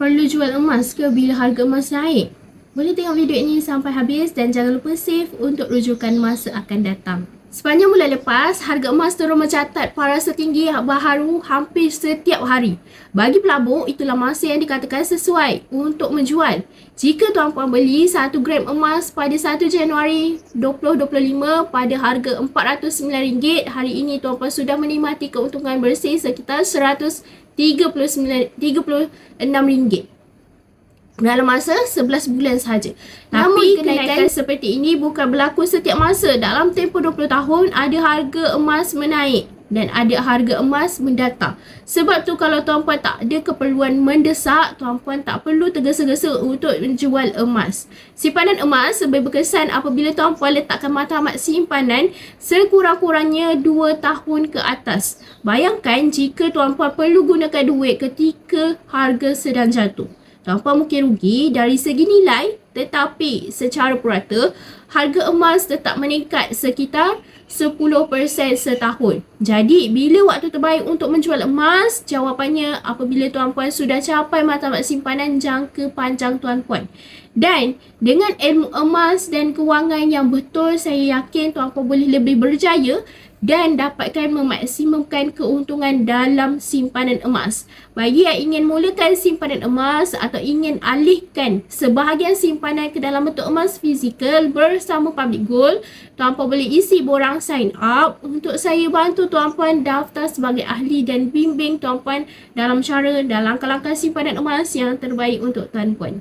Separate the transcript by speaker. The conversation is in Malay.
Speaker 1: Perlu jual emas ke bila harga emas naik? Boleh tengok video ini sampai habis dan jangan lupa save untuk rujukan masa akan datang. Sepanjang bulan lepas, harga emas terus mencatat parasa tinggi baharu hampir setiap hari. Bagi pelabur, itulah masa yang dikatakan sesuai untuk menjual. Jika tuan-puan beli 1 gram emas pada 1 Januari 2025 pada harga RM409, hari ini tuan-puan sudah menikmati keuntungan bersih sekitar RM36 dalam masa 11 bulan sahaja. Tapi kenaikan seperti ini bukan berlaku setiap masa. Dalam tempoh 20 tahun ada harga emas menaik dan ada harga emas mendatang. Sebab tu kalau tuan-puan tak ada keperluan mendesak, tuan-puan tak perlu tergesa-gesa untuk menjual emas. Simpanan emas lebih berkesan apabila tuan-puan letakkan matlamat simpanan sekurang-kurangnya 2 tahun ke atas. Bayangkan jika tuan-puan perlu gunakan duit ketika harga sedang jatuh. Tuan-puan mungkin rugi dari segi nilai, tetapi secara purata, harga emas tetap meningkat sekitar 10% setahun. Jadi, bila waktu terbaik untuk menjual emas? Jawapannya apabila tuan-puan sudah capai matlamat simpanan jangka panjang tuan-puan. Dan dengan ilmu emas dan kewangan yang betul, saya yakin tuan-puan boleh lebih berjaya dan dapatkan memaksimumkan keuntungan dalam simpanan emas. Bagi yang ingin mulakan simpanan emas atau ingin alihkan sebahagian simpanan ke dalam bentuk emas fizikal bersama Public Gold, tuan-puan boleh isi borang sign up untuk saya bantu tuan-puan daftar sebagai ahli dan bimbing tuan-puan dalam langkah-langkah simpanan emas yang terbaik untuk tuan-puan.